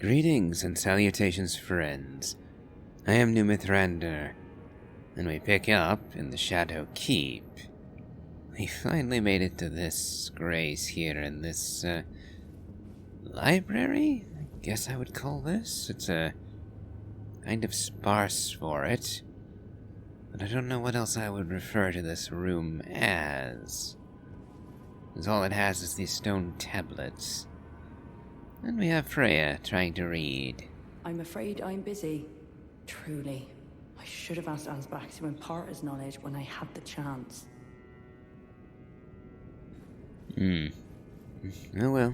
Greetings and salutations, friends. I am Numithrander, and we pick up in the Shadow Keep. We finally made it to this grace here in this, library? I guess I would call this. It's a kind of sparse for it, but I don't know what else I would refer to this room as. Because all it has is these stone tablets. And we have Freya trying to read. I'm afraid I'm busy. Truly. I should have asked Ansbach to impart his knowledge when I had the chance. Oh well.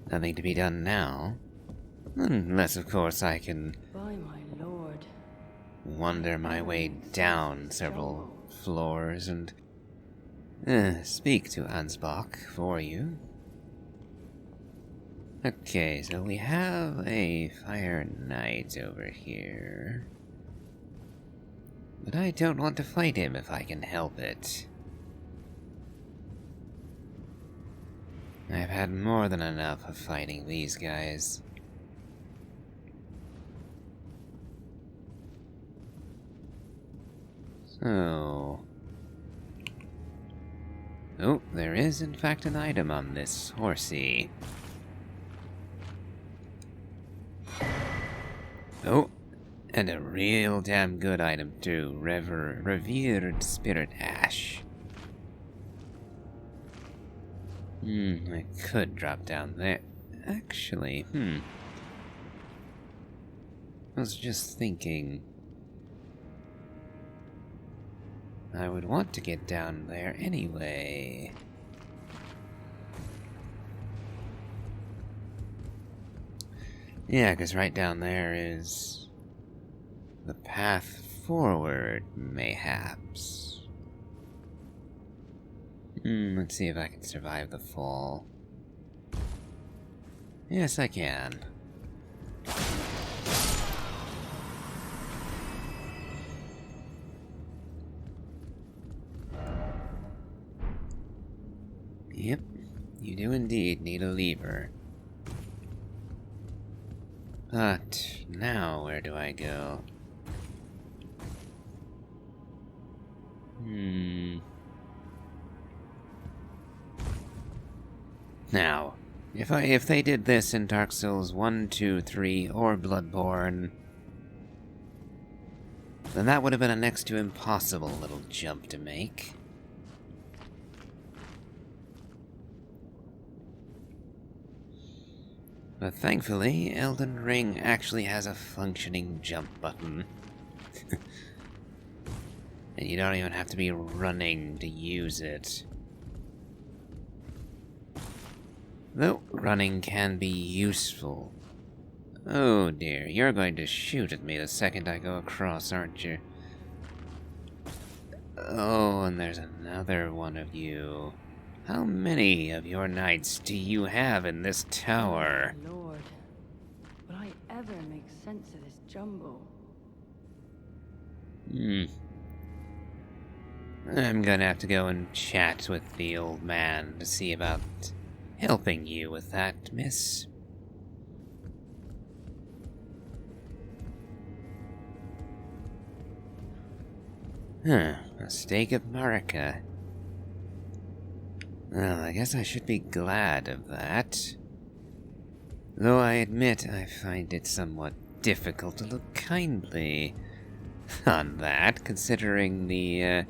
Nothing to be done now. Unless, of course, I can By my lord. wander my way down several floors and speak to Ansbach for you. Okay, so we have a Fire Knight over here. But I don't want to fight him if I can help it. I've had more than enough of fighting these guys. So... oh, there is in fact an item on this horsey. Oh, and a real damn good item too. Revered Spirit Ash. I could drop down there. Actually, I was just thinking... I would want to get down there anyway. Yeah, because right down there is the path forward, mayhaps. Let's see if I can survive the fall. Yes, I can. Yep, you do indeed need a lever. But now where do I go? Now, if they did this in Dark Souls 1, 2, 3, or Bloodborne, then that would have been a next to impossible little jump to make. But thankfully, Elden Ring actually has a functioning jump button. And you don't even have to be running to use it. Though running can be useful. Oh dear, you're going to shoot at me the second I go across, aren't you? Oh, and there's another one of you. How many of your knights do you have in this tower? Oh, Lord. Would I ever make sense of this jumble? I'm gonna have to go and chat with the old man to see about helping you with that, miss. A stake of Marika. Well, I guess I should be glad of that. Though I admit I find it somewhat difficult to look kindly on that, considering the,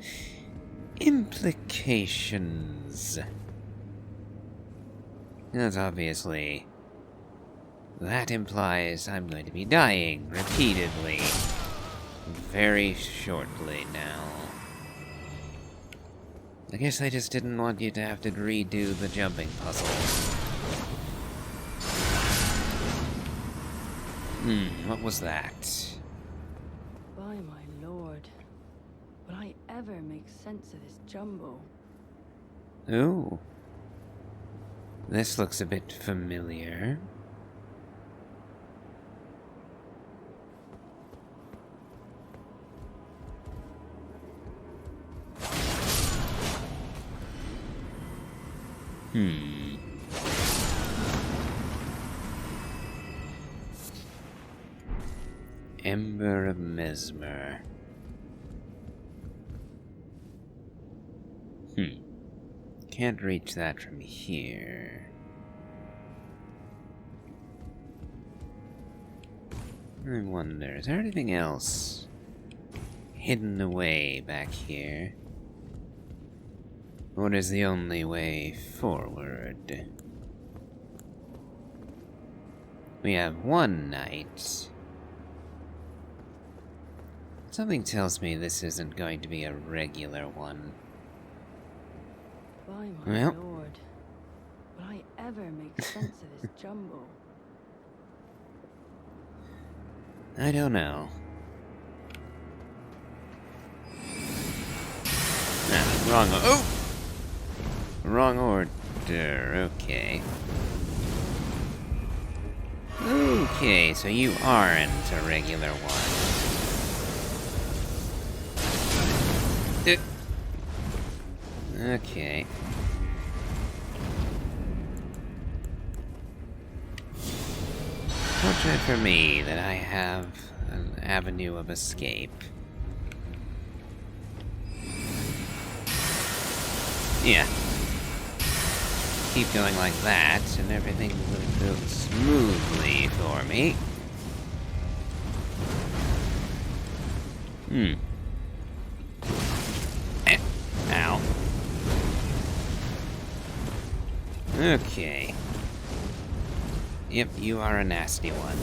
implications. As obviously, that implies I'm going to be dying repeatedly very shortly now. I guess I just didn't want you to have to redo the jumping puzzle. What was that? By my lord. Would I ever make sense of this jumble? Ooh. This looks a bit familiar. Ember of Mesmer. Can't reach that from here. I wonder, is there anything else hidden away back here? What is the only way forward? We have one night. Something tells me this isn't going to be a regular one. By my Well. lord. Will I ever make sense of this jumble? I don't know. Wrong. Oh! Wrong order. Okay. Okay, so you aren't a regular one. Okay. Fortunate for me that I have an avenue of escape. Yeah. Keep going like that, and everything will go smoothly for me. Ow. Okay. Yep, you are a nasty one.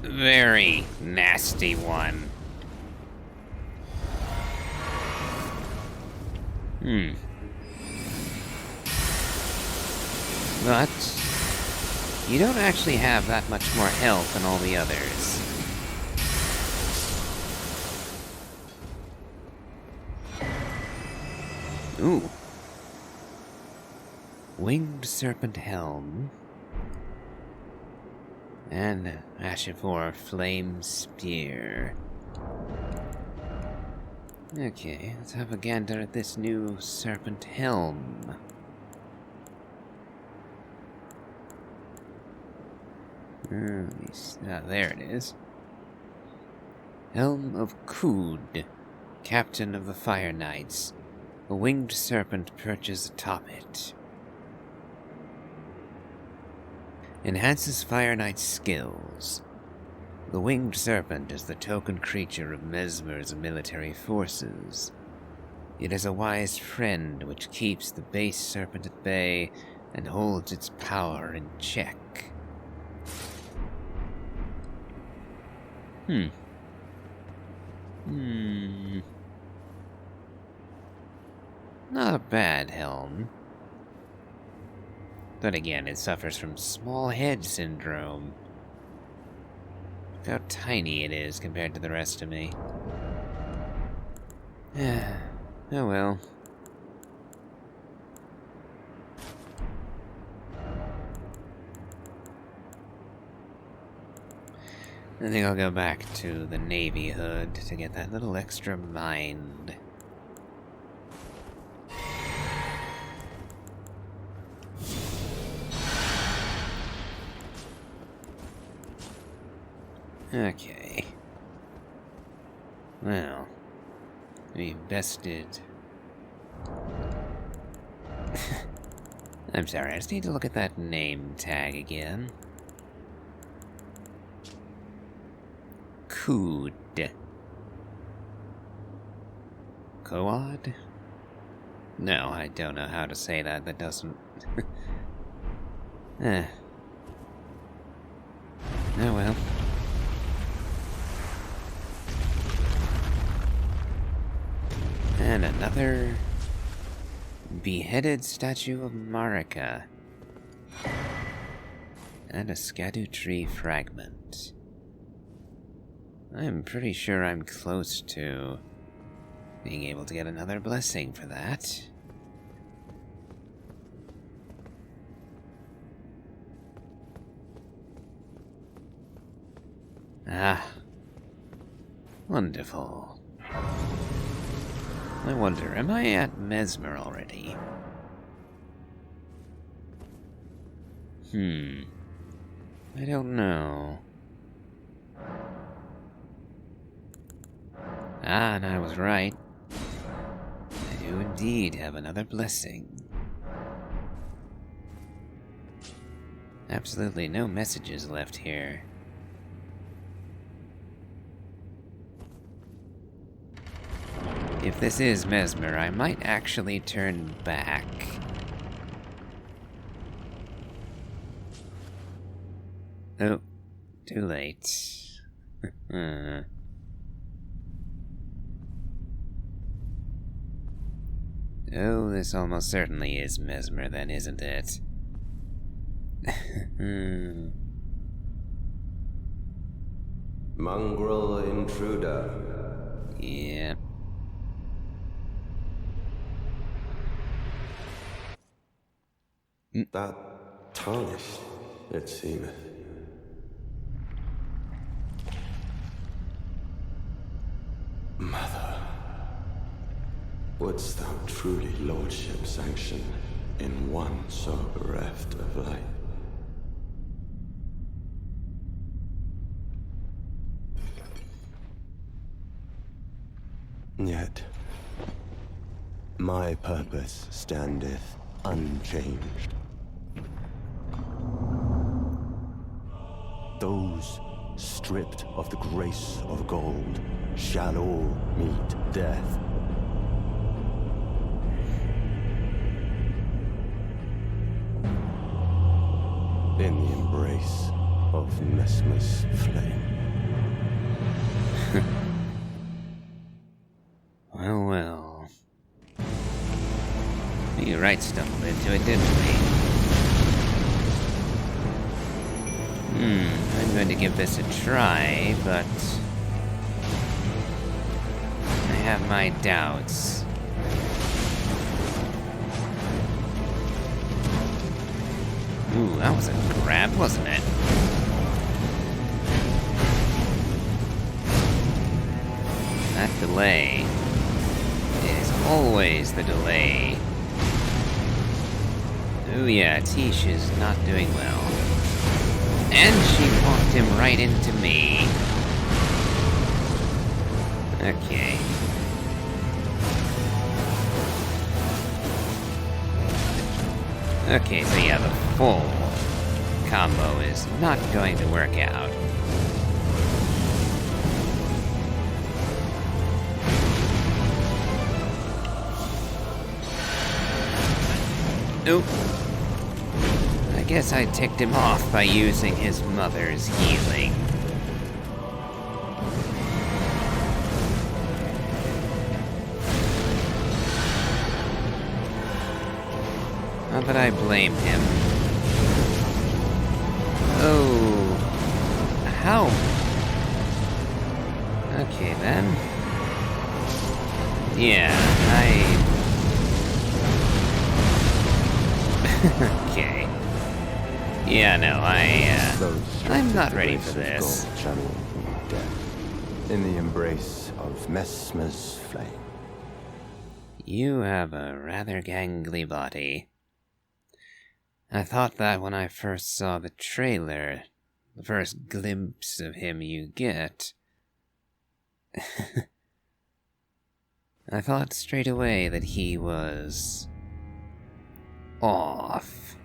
Very nasty one. But you don't actually have that much more health than all the others. Ooh. Winged Serpent Helm. And Ashivor Flame Spear. Okay, let's have a gander at this new Serpent Helm. There it is. Helm of Kood, Captain of the Fire Knights. A winged serpent perches atop it. Enhances Fire Knight's skills. The winged serpent is the token creature of Mesmer's military forces. It is a wise friend which keeps the base serpent at bay and holds its power in check. Not a bad helm. But again, it suffers from small head syndrome. Look how tiny it is compared to the rest of me. Oh well. I think I'll go back to the Navy hood to get that little extra mind. Okay. Well, we've bested. I'm sorry, I just need to look at that name tag again. Kood. Koad? No, I don't know how to say that. That doesn't... Oh well. And another beheaded statue of Marika. And a Erdtree fragment. I'm pretty sure I'm close to being able to get another blessing for that. Ah. Wonderful. I wonder, am I at Mesmer already? I don't know. Ah, and I was right. I do indeed have another blessing. Absolutely no messages left here. If this is Mesmer, I might actually turn back. Oh, too late. Oh, this almost certainly is Mesmer then, isn't it? Mongrel intruder. Yeah. That tarnished, it seemeth. Mother, wouldst thou truly lordship sanction in one so bereft of light? Yet, my purpose standeth unchanged. Those stripped of the grace of gold shall all meet death. In the embrace of Mesmer's flame. Well, well. We right stumbled into it, didn't we? I'm going to give this a try, but I have my doubts. Ooh, that was a grab, wasn't it? That delay. It is always the delay. Oh yeah, Tish is not doing well. And she walked him right into me. Okay. Okay, so yeah, the full combo is not going to work out. Nope. I guess I ticked him off by using his mother's healing. Not that I blame him. Oh. How? Okay then. Yeah, okay. Yeah, no, I'm not ready for this. In the embrace of Mesmer's flame. You have a rather gangly body. I thought that when I first saw the trailer, the first glimpse of him you get, I thought straight away that he was off.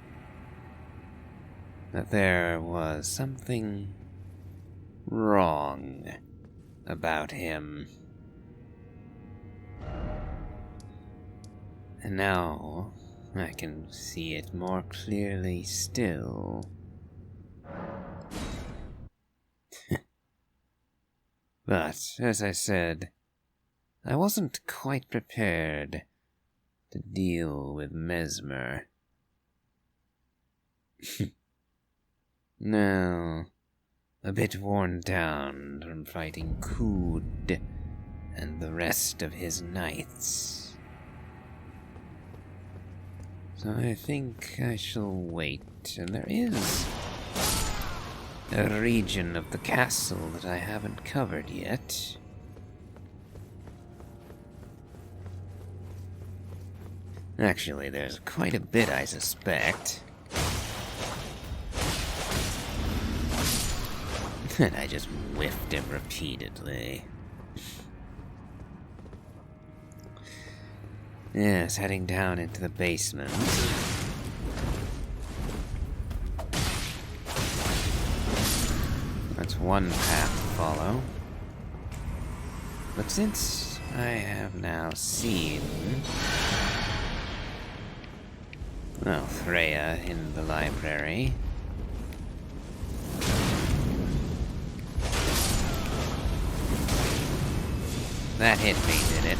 That there was something wrong about him. And now I can see it more clearly still. But, as I said, I wasn't quite prepared to deal with Mesmer. No, a bit worn down from fighting Kood and the rest of his knights. So I think I shall wait, and there is a region of the castle that I haven't covered yet. Actually, there's quite a bit, I suspect. And I just whiffed him repeatedly. Yes, heading down into the basement. That's one path to follow. But since I have now seen... well, Freya in the library... that hit me, did it?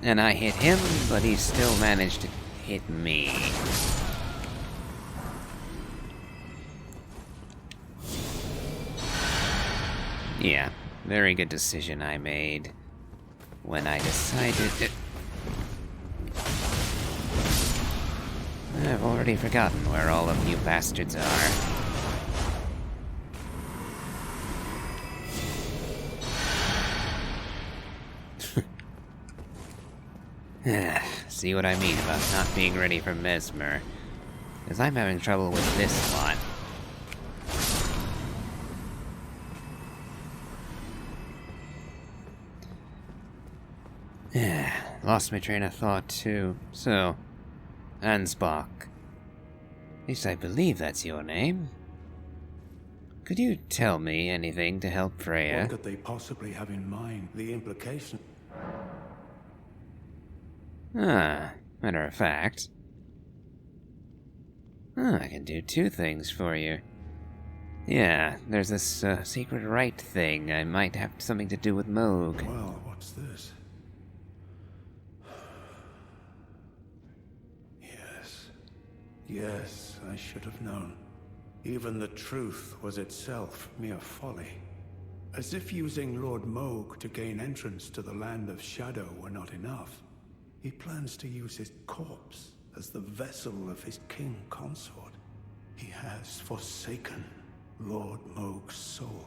And I hit him, but he still managed to hit me. Yeah, very good decision I made when I decided to... I've already forgotten where all of you bastards are. See what I mean about not being ready for Mesmer? Because I'm having trouble with this lot. Lost my train of thought too. So, Ansbach. At least I believe that's your name. Could you tell me anything to help Freya? What could they possibly have in mind? The implication... Matter of fact. I can do two things for you. Yeah, there's this secret rite thing. I might have something to do with Moog. Well, what's this? Yes, I should have known. Even the truth was itself mere folly. As if using Lord Moog to gain entrance to the land of shadow were not enough. He plans to use his corpse as the vessel of his king consort. He has forsaken Lord Moog's soul.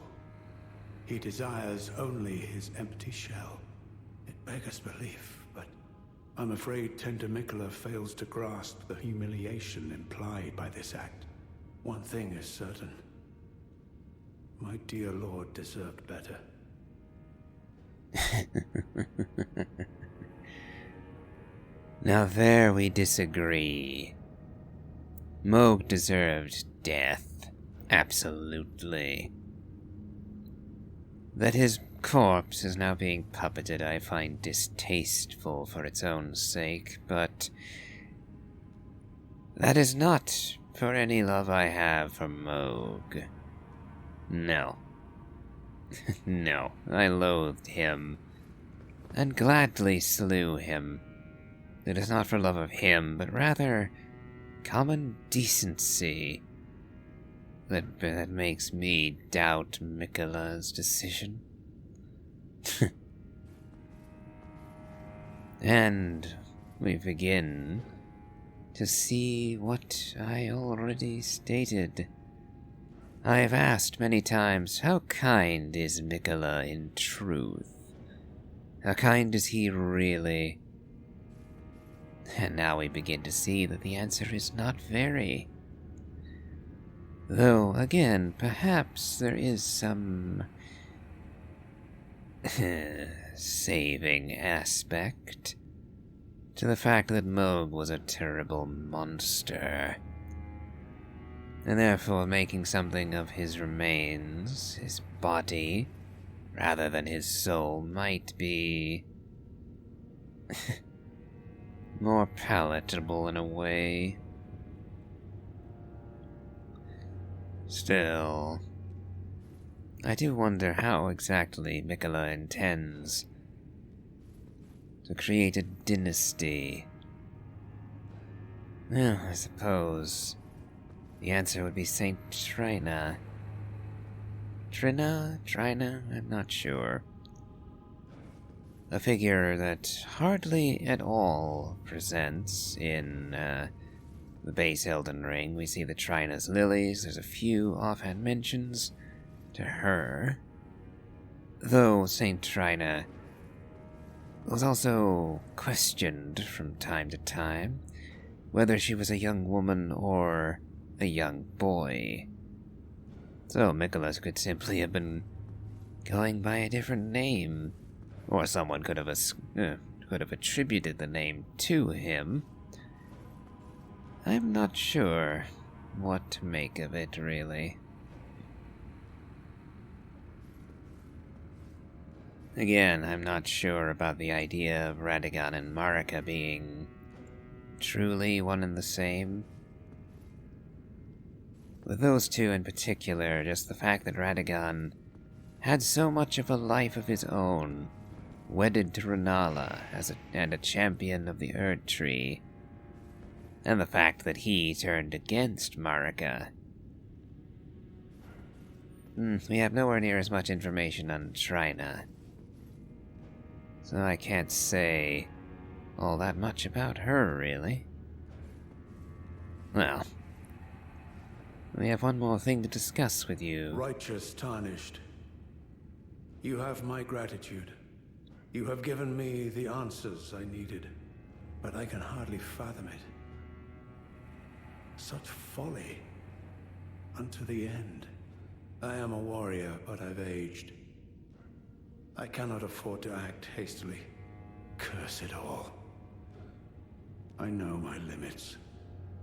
He desires only his empty shell. It beggars belief, but I'm afraid Tender Mikola fails to grasp the humiliation implied by this act. One thing is certain. My dear lord deserved better. Now there we disagree. Moog deserved death. Absolutely. That his corpse is now being puppeted I find distasteful for its own sake, but that is not for any love I have for Moog. No. No, I loathed him, and gladly slew him. It is not for love of him, but rather common decency that makes me doubt Mikola's decision. And we begin to see what I already stated. I have asked many times, how kind is Mikola in truth? How kind is he really? And now we begin to see that the answer is not very. Though, again, perhaps there is some saving aspect to the fact that Moog was a terrible monster, and therefore making something of his remains, his body, rather than his soul, might be more palatable in a way. Still, I do wonder how exactly Mikola intends to create a dynasty. Well, I suppose the answer would be Saint Trina. Trina? I'm not sure. A figure that hardly at all presents in the base Elden Ring. We see the Trina's lilies, there's a few offhand mentions to her. Though Saint Trina was also questioned from time to time whether she was a young woman or a young boy. So Mikolas could simply have been going by a different name. Or someone could have attributed the name to him. I'm not sure what to make of it, really. Again, I'm not sure about the idea of Radagon and Marika being truly one and the same. With those two in particular, just the fact that Radagon had so much of a life of his own, wedded to Renala and a champion of the Erdtree, and the fact that he turned against Marika. We have nowhere near as much information on Trina, so I can't say all that much about her, really. Well, we have one more thing to discuss with you. Righteous Tarnished. You have my gratitude. You have given me the answers I needed, but I can hardly fathom it. Such folly. Unto the end. I am a warrior, but I've aged. I cannot afford to act hastily. Curse it all. I know my limits.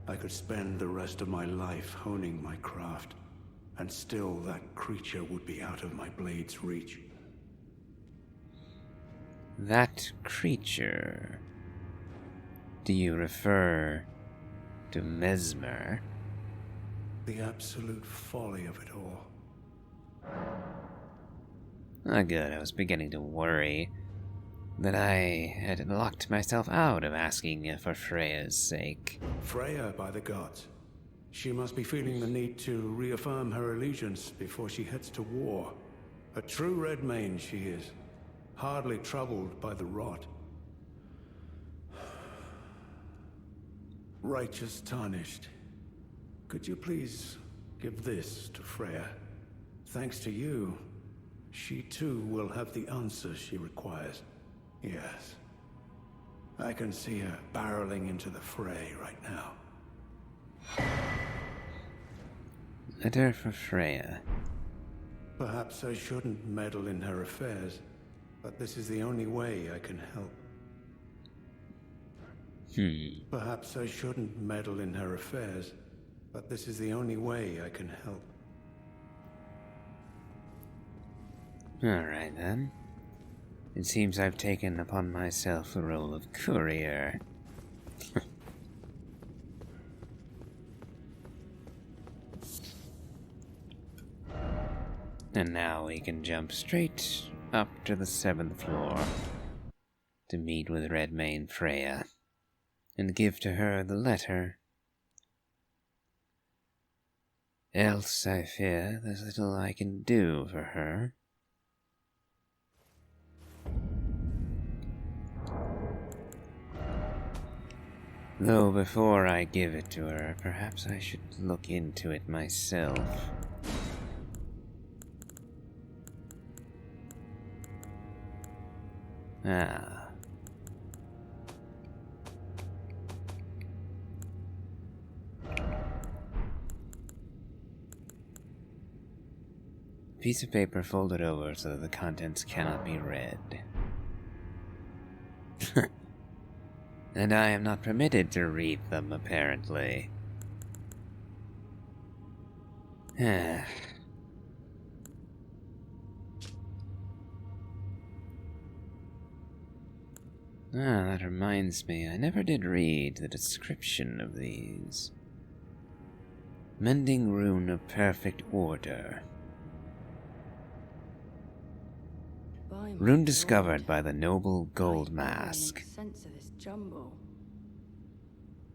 I could spend the rest of my life honing my craft, and still that creature would be out of my blade's reach. That creature? Do you refer to Mesmer? The absolute folly of it all. Ah, good. I was beginning to worry that I had locked myself out of asking for Freya's sake. Freya, by the gods. She must be feeling the need to reaffirm her allegiance before she heads to war. A true Redmane she is, hardly troubled by the rot. Righteous Tarnished. Could you please give this to Freya? Thanks to you, she too will have the answers she requires. Yes. I can see her barreling into the fray right now. Letter for Freya. Perhaps I shouldn't meddle in her affairs, but this is the only way I can help. Perhaps I shouldn't meddle in her affairs, but this is the only way I can help. Alright then. It seems I've taken upon myself the role of courier. And now we can jump straight up to the 7th floor to meet with Redmane Freya and give to her the letter. Else, I fear, there's little I can do for her. Though before I give it to her, perhaps I should look into it myself. Ah. Piece of paper folded over so that the contents cannot be read. And I am not permitted to read them, apparently. That reminds me, I never did read the description of these. Mending Rune of Perfect Order. Rune discovered by the noble Gold Mask.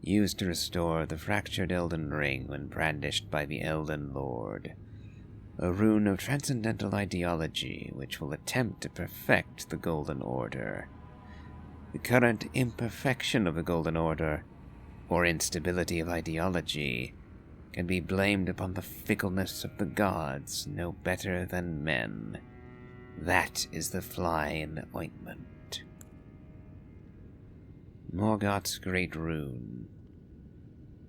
Used to restore the fractured Elden Ring when brandished by the Elden Lord. A rune of transcendental ideology which will attempt to perfect the Golden Order. The current imperfection of the Golden Order, or instability of ideology, can be blamed upon the fickleness of the gods no better than men. That is the fly in the ointment. Morgott's Great Rune.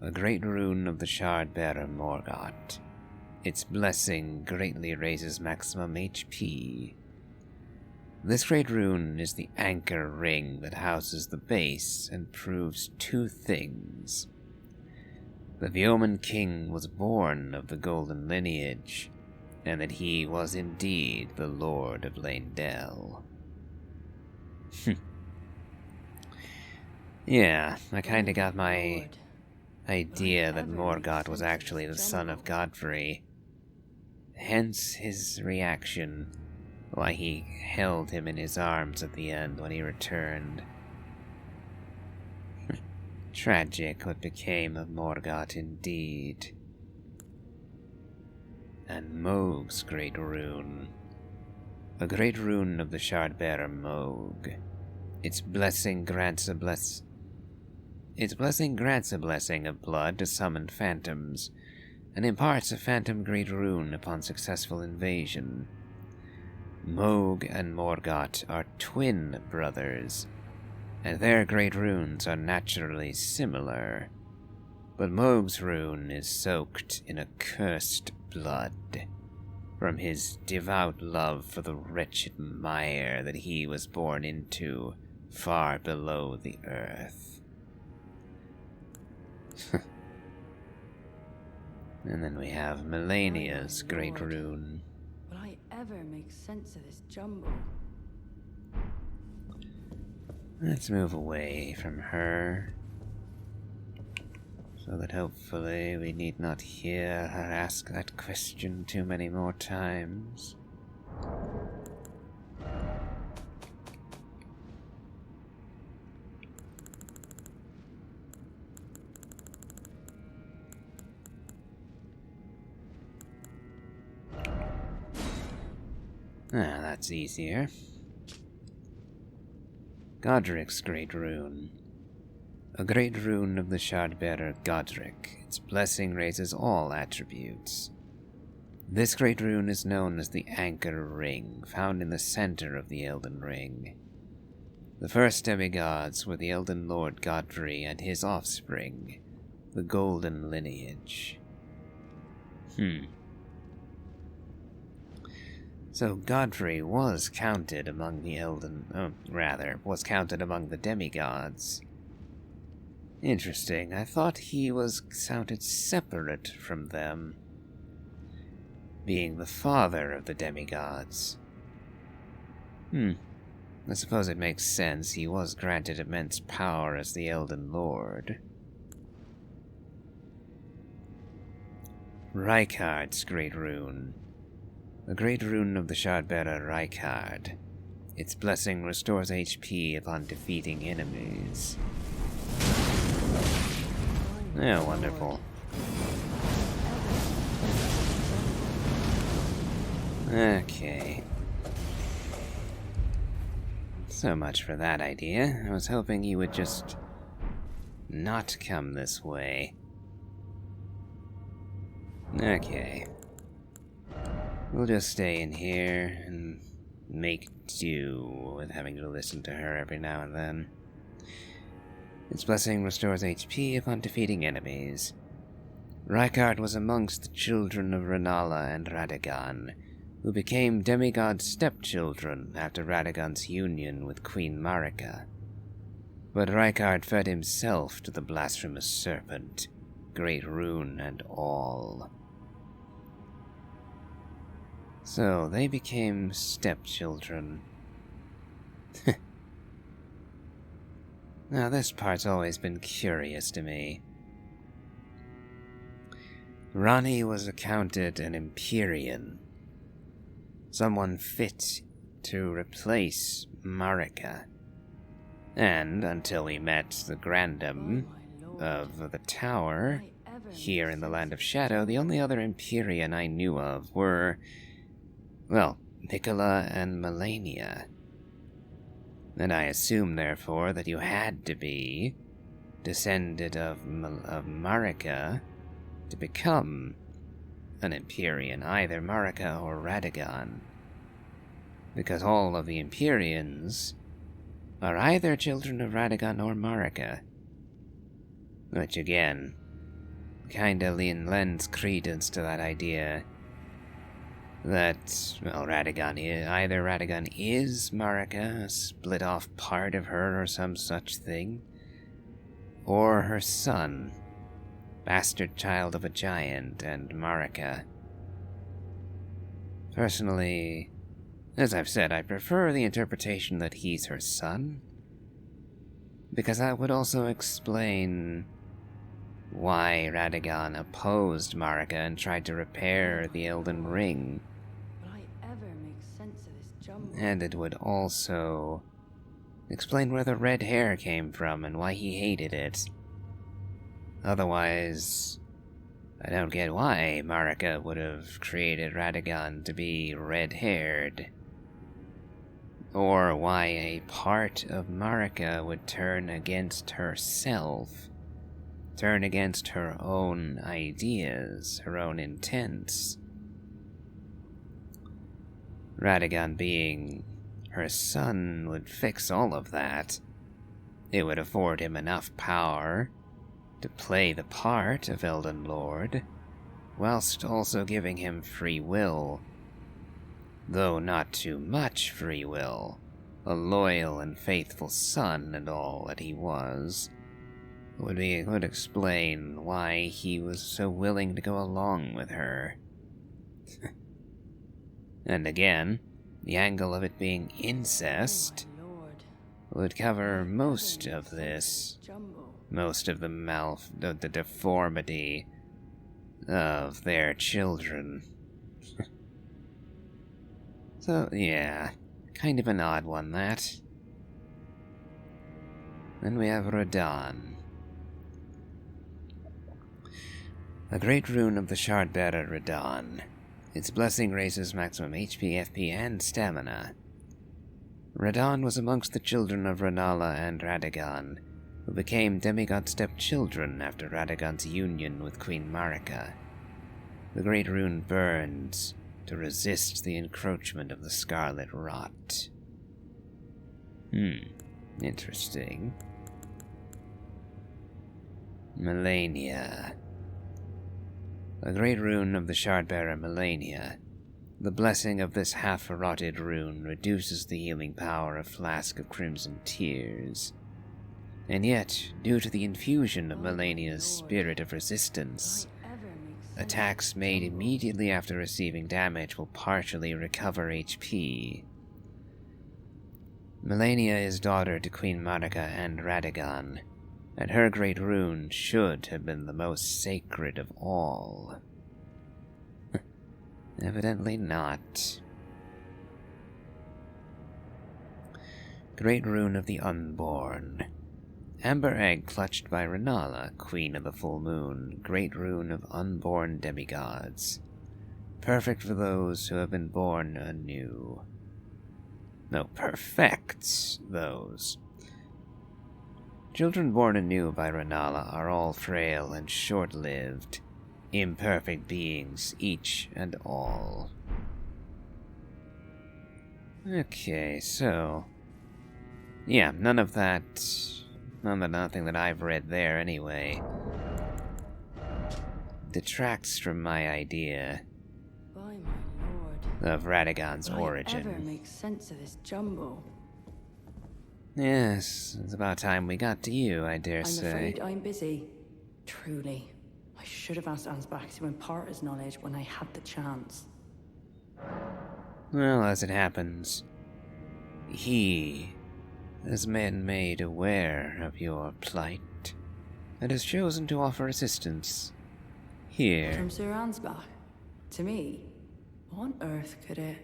A great rune of the Shard-bearer Morgott. Its blessing greatly raises maximum HP. This great rune is the anchor ring that houses the base and proves two things. The Yeoman King was born of the golden lineage, and that he was indeed the Lord of Leyndell. Yeah, I kinda got my idea that Morgoth was actually the son of Godfrey. Hence his reaction, why he held him in his arms at the end when he returned. Tragic what became of Morgoth indeed. And Mohg's great rune. A great rune of the Shardbearer Mohg. Its blessing grants a blessing of blood to summoned phantoms, and imparts a phantom great rune upon successful invasion. Mohg and Morgoth are twin brothers, and their great runes are naturally similar, but Mohg's rune is soaked in accursed blood, from his devout love for the wretched mire that he was born into far below the earth. And then we have Melania's great rune. Will I ever make sense of this jumble? Let's move away from her, so that hopefully we need not hear her ask that question too many more times. Ah, that's easier. Godric's great rune. A great rune of the Shardbearer Godric. Its blessing raises all attributes. This great rune is known as the Anchor Ring, found in the center of the Elden Ring. The first demigods were the Elden Lord Godfrey and his offspring, the Golden Lineage. So Godfrey was counted among the was counted among the demigods. Interesting, I thought he was counted separate from them, being the father of the demigods. I suppose it makes sense, he was granted immense power as the Elden Lord. Rykard's great rune. The great rune of the Shardbearer Rykard. Its blessing restores HP upon defeating enemies. Oh, wonderful. Okay. So much for that idea. I was hoping you would just not come this way. Okay. We'll just stay in here and make do with having to listen to her every now and then. Its blessing restores HP upon defeating enemies. Rykard was amongst the children of Rennala and Radagon, who became demigod stepchildren after Radagon's union with Queen Marika. But Rykard fed himself to the blasphemous serpent, great rune and all. So they became stepchildren. Now this part's always been curious to me. Ranni was accounted an Empyrean, someone fit to replace Marika. And until we met the Grandam of the Tower, here in the Land of Shadow, the only other Empyrean I knew of were, well, Miquella and Melania. And I assume, therefore, that you had to be descended of Marika to become an Empyrean, either Marika or Radagon. Because all of the Empyreans are either children of Radagon or Marika. Which, again, kinda lends credence to that idea. that, well, either Radagon is Marika, a split off part of her or some such thing, or her son, bastard child of a giant and Marika. Personally, as I've said, I prefer the interpretation that he's her son, because that would also explain why Radagon opposed Marika and tried to repair the Elden Ring. Will I ever make sense of this jumble? And it would also explain where the red hair came from and why he hated it. Otherwise, I don't get why Marika would have created Radagon to be red-haired. Or why a part of Marika would turn against herself. Turn against her own ideas, her own intents. Radagon being her son would fix all of that. It would afford him enough power to play the part of Elden Lord, whilst also giving him free will. Though not too much free will, a loyal and faithful son and all that he was, would explain why he was so willing to go along with her. And again, the angle of it being incest Oh, my lord. would cover most of this. Jumble. Most of the deformity of their children. So, yeah, kind of an odd one, that. Then we have Radahn. A great rune of the Shardbearer Radahn. Its blessing raises maximum HP, FP, and stamina. Radahn was amongst the children of Rennala and Radagon, who became demigod stepchildren after Radagon's union with Queen Marika. The great rune burns to resist the encroachment of the Scarlet Rot. Interesting. Melania. A great rune of the Shardbearer Melania. The blessing of this half-rotted rune reduces the healing power of Flask of Crimson Tears. And yet, due to the infusion of Melania's spirit of resistance, attacks made immediately after receiving damage will partially recover HP. Melania is daughter to Queen Marika and Radagon, and her great rune should have been the most sacred of all. Evidently not. Great rune of the Unborn. Amber egg clutched by Rennala, Queen of the Full Moon, great rune of unborn demigods. Perfect for those who have been born anew. No, perfects those. Children born anew by Rennala are all frail and short-lived, imperfect beings, each and all. Okay, so... yeah, nothing that I've read there anyway detracts from my idea By my lord. of Radagon's Will origin. I ever make sense of this jumble? Yes, it's about time we got to you, I dare I'm say. afraid I'm busy. Truly. I should have asked Ansbach to impart his knowledge when I had the chance. Well, as it happens, he has been made aware of your plight and has chosen to offer assistance. Here. From Sir Ansbach? To me? What on earth could it...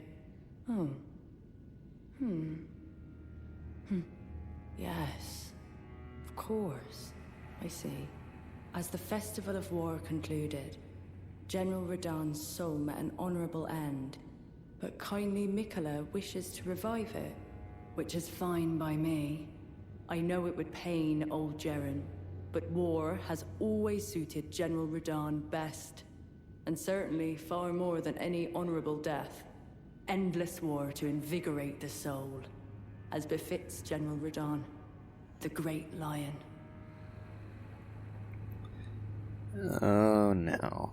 oh. Yes. Of course. I see. As the Festival of War concluded, General Radahn's soul met an honorable end, but kindly Mikola wishes to revive it, which is fine by me. I know it would pain old Jeren, but war has always suited General Radahn best, and certainly far more than any honorable death. Endless war to invigorate the soul, as befits General Radahn, the Great Lion. Oh no.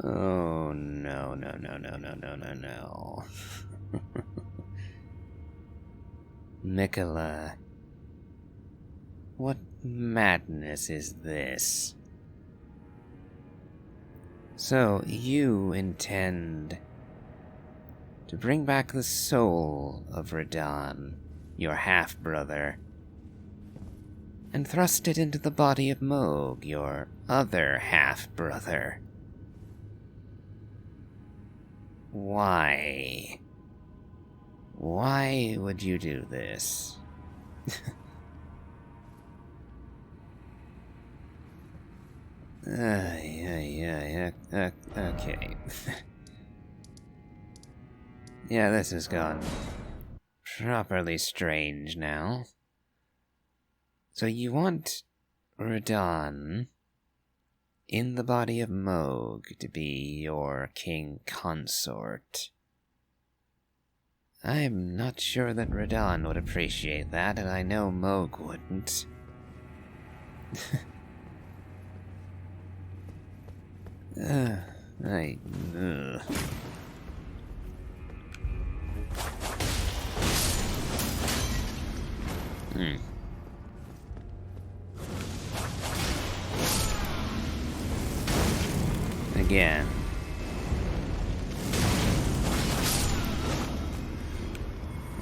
Oh, no, no, no, no, no, no, no, no. Mikola, what madness is this? So, you intend to bring back the soul of Radahn, your half-brother, and thrust it into the body of Moog, your other half-brother. Why? Why would you do this? Okay. Yeah, this has gone properly strange now. So you want Radahn in the body of Moog to be your king consort. I'm not sure that Radahn would appreciate that, and I know Moog wouldn't. Again.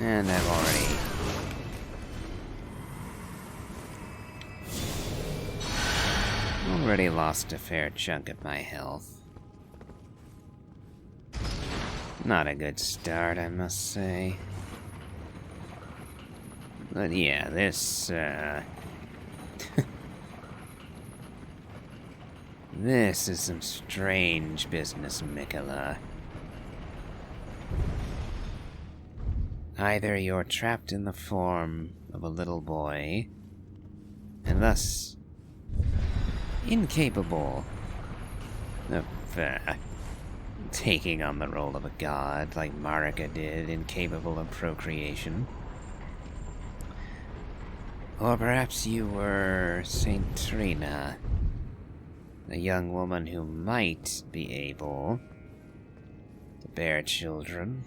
And I've already lost a fair chunk of my health. Not a good start, I must say. But yeah, this, this is some strange business, Mikola. Either you're trapped in the form of a little boy, and thus incapable of taking on the role of a god like Marika did, incapable of procreation. Or perhaps you were Saint Trina, a young woman who might be able to bear children.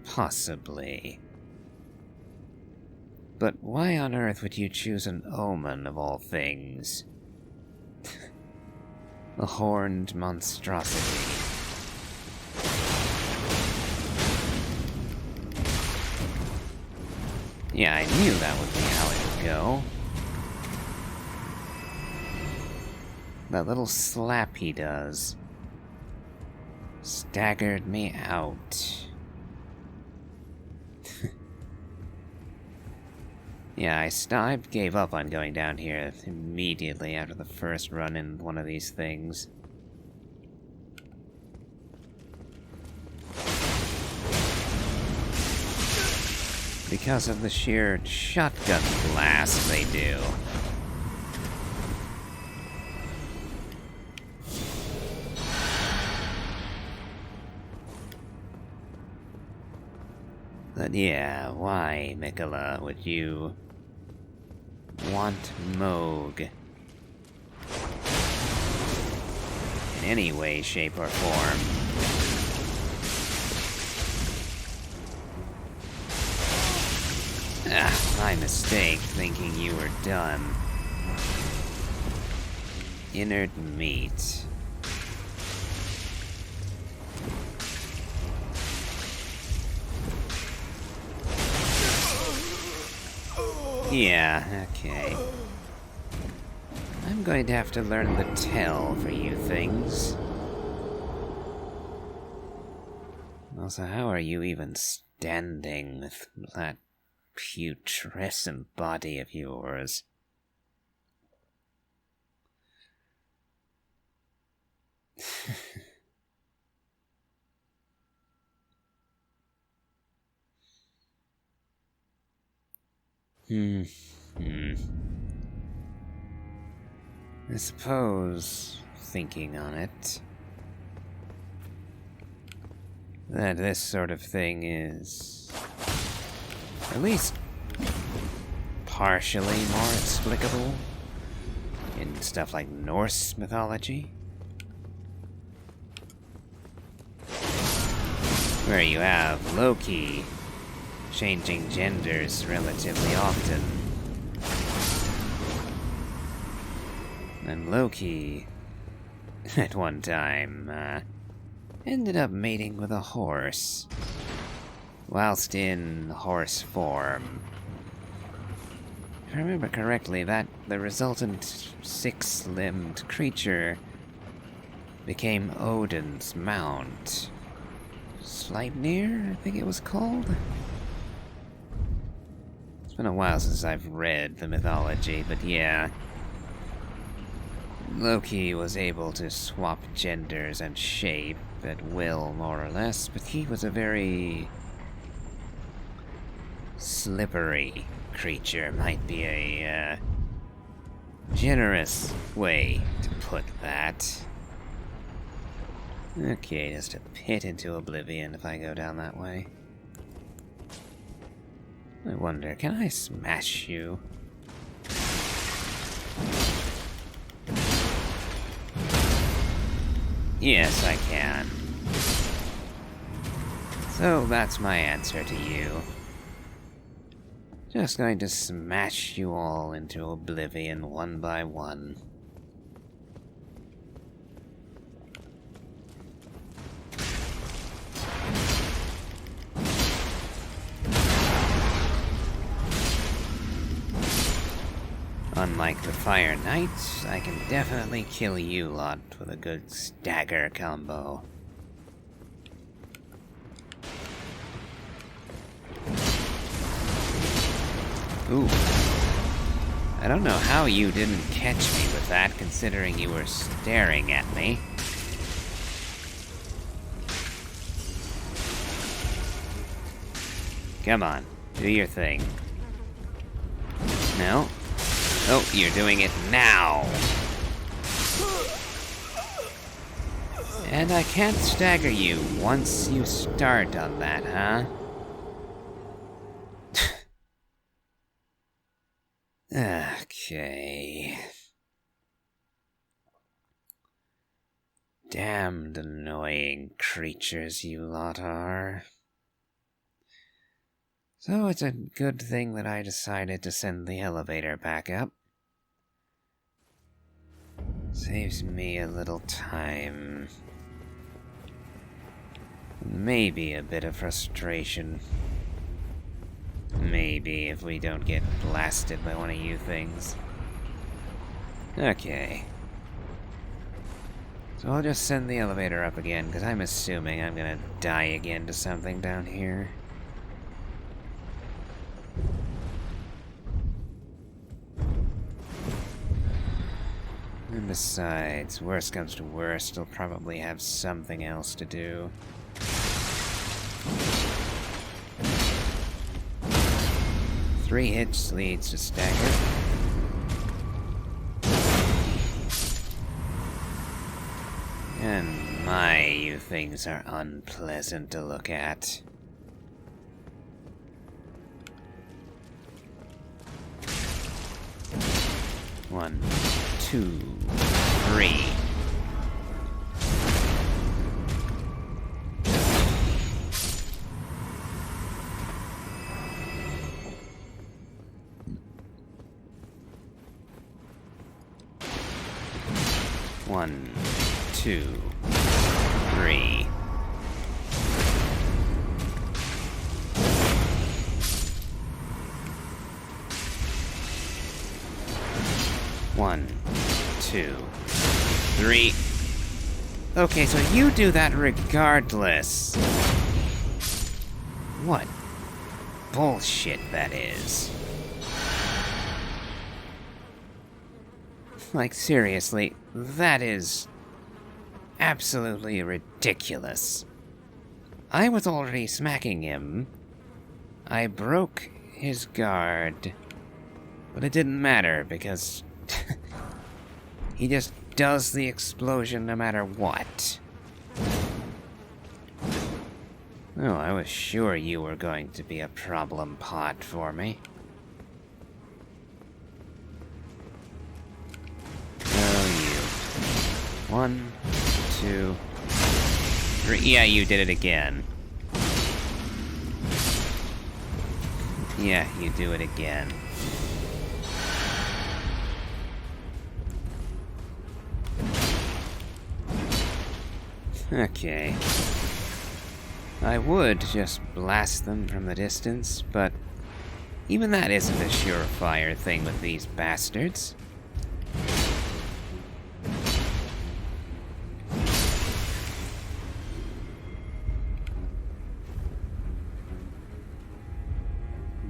Possibly. But why on earth would you choose an omen of all things? A horned monstrosity. Yeah, I knew that would be how it would go. That little slap he does staggered me out. Yeah, I gave up on going down here immediately after the first run in one of these things. Because of the sheer shotgun blast they do. But yeah, why, Mikola, would you want Moog in any way, shape, or form? My mistake, thinking you were done. Inert meat. Yeah, okay. I'm going to have to learn the tell for you things. Also, how are you even standing with that putrescent body of yours? I suppose, thinking on it, that this sort of thing is at least partially more explicable in stuff like Norse mythology. where you have Loki changing genders relatively often. And Loki, at one time, ended up mating with a horse, whilst in horse form. If I remember correctly, the resultant six-limbed creature became Odin's mount. Sleipnir, I think it was called? It's been a while since I've read the mythology, but yeah. Loki was able to swap genders and shape at will, more or less, but he was a very slippery creature, might be a generous way to put that. Okay, just a pit into oblivion if I go down that way. I wonder, can I smash you? Yes, I can. So that's my answer to you. Just going to smash you all into oblivion one by one. Unlike the Fire Knight, I can definitely kill you lot with a good stagger combo. Ooh. I don't know how you didn't catch me with that, considering you were staring at me. Come on, do your thing. No? Oh, you're doing it now! And I can't stagger you once you start on that, huh? Okay. Damned annoying creatures you lot are. So it's a good thing that I decided to send the elevator back up. Saves me a little time. Maybe a bit of frustration. Maybe if we don't get blasted by one of you things. Okay. So I'll just send the elevator up again, because I'm assuming I'm gonna die again to something down here. And besides, worst comes to worst, I'll probably have something else to do. Three hits leads to stagger. And my, you things are unpleasant to look at. One, two, three. One, two, three. One, two, three. Okay, so you do that regardless. What bullshit that is. Like, seriously, that is absolutely ridiculous. I was already smacking him. I broke his guard. But it didn't matter, because he just does the explosion no matter what. Oh, I was sure you were going to be a problem pot for me. One, two, three. Yeah, you did it again. Yeah, you do it again. Okay. I would just blast them from the distance, but even that isn't a surefire thing with these bastards.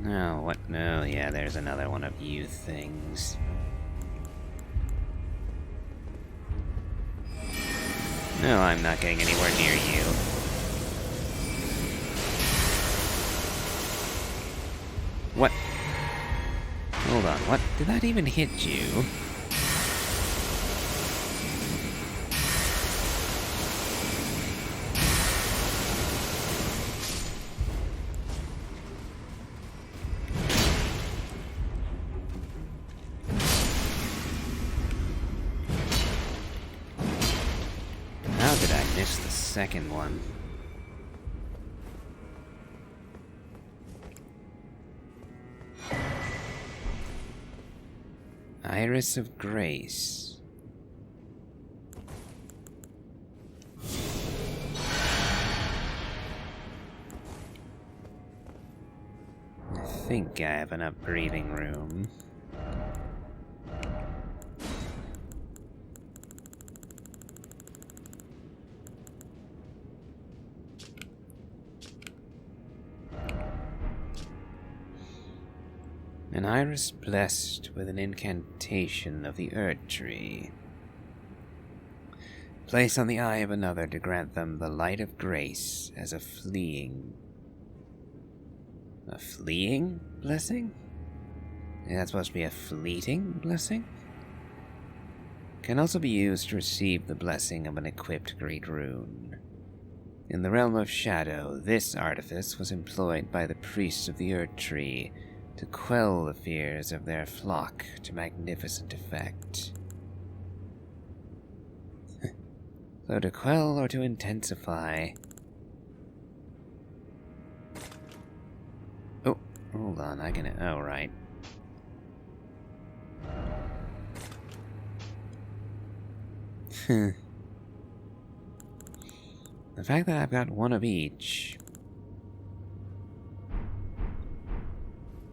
No, what? No, yeah, there's another one of you things. No, I'm not getting anywhere near you. What? Hold on, what? Did that even hit you? How did I miss the second one? Iris of Grace. I think I have enough breathing room. An iris blessed with an incantation of the Erdtree. Place on the eye of another to grant them the light of grace as a fleeing... A fleeing blessing? Is that supposed to be a fleeting blessing? Can also be used to receive the blessing of an equipped great rune. In the realm of shadow, this artifice was employed by the priests of the Erdtree to quell the fears of their flock to magnificent effect. So to quell or to intensify... Oh, hold on, I can... Oh, right. The fact that I've got one of each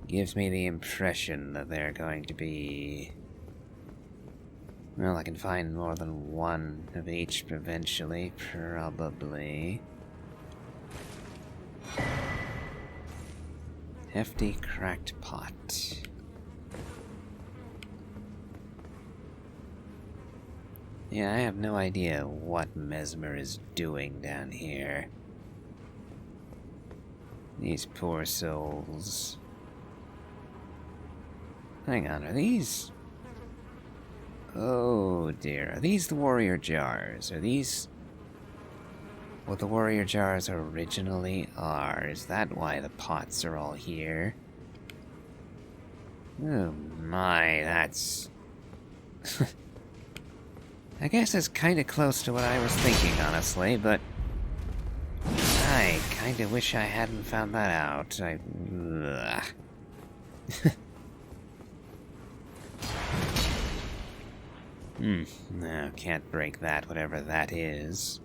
gives me the impression that they're going to be... Well, I can find more than one of each eventually, probably. Hefty cracked pot. Yeah, I have no idea what Mesmer is doing down here. These poor souls. Hang on, are these... Oh dear, are these the warrior jars? Are these what the warrior jars originally are? Is that why the pots are all here? Oh my, that's... I guess it's kinda close to what I was thinking, honestly, but... I kinda wish I hadn't found that out. Ugh. No, can't break that, whatever that is.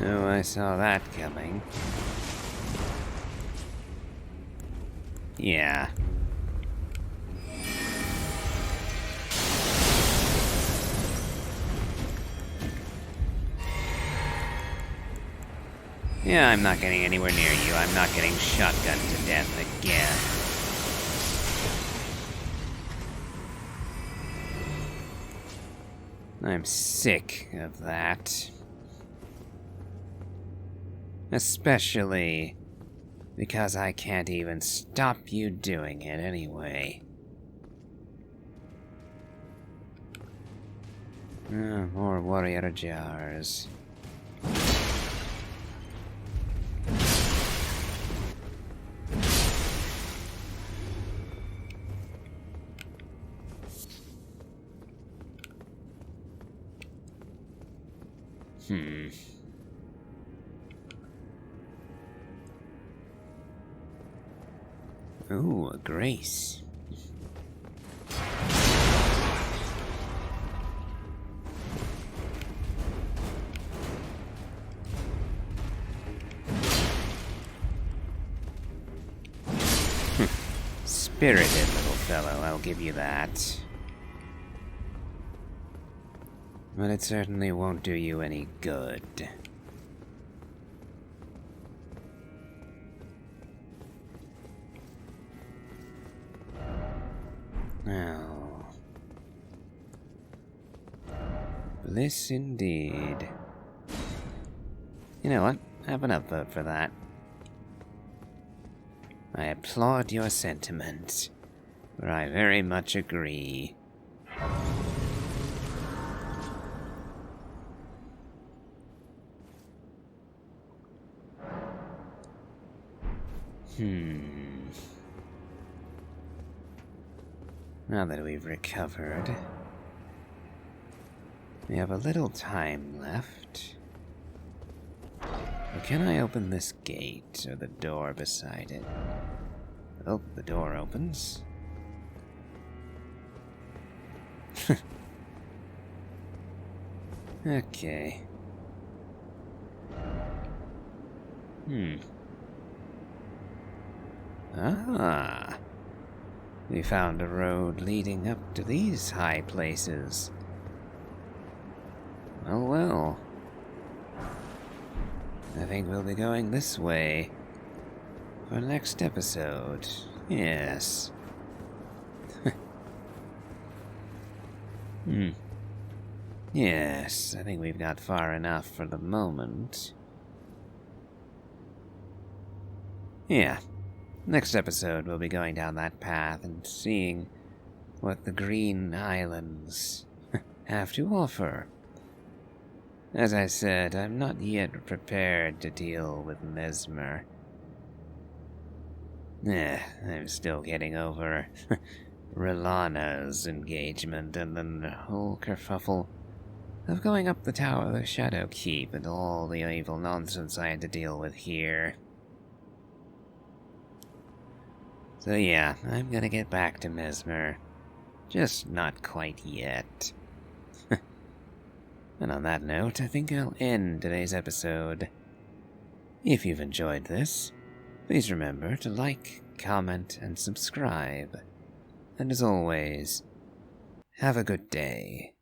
Oh, I saw that coming. Yeah. Yeah, I'm not getting anywhere near you. I'm not getting shotgunned to death again. I'm sick of that. Especially because I can't even stop you doing it anyway. Oh, more warrior jars. Ooh, a grace. Spirited little fellow, I'll give you that. But it certainly won't do you any good. Oh. Bliss indeed. You know what? Have an upvote for that. I applaud your sentiment, for I very much agree. Now that we've recovered, we have a little time left. But can I open this gate or the door beside it? Oh, the door opens. Okay. Ah. We found a road leading up to these high places. Oh well. I think we'll be going this way for next episode. Yes. Yes, I think we've got far enough for the moment. Yeah. Next episode, we'll be going down that path and seeing what the Green Islands have to offer. As I said, I'm not yet prepared to deal with Mesmer. I'm still getting over Relana's engagement and then the whole kerfuffle of going up the tower of the Shadow Keep and all the evil nonsense I had to deal with here. So yeah, I'm gonna get back to Mesmer. Just not quite yet. And on that note, I think I'll end today's episode. If you've enjoyed this, please remember to like, comment, and subscribe. And as always, have a good day.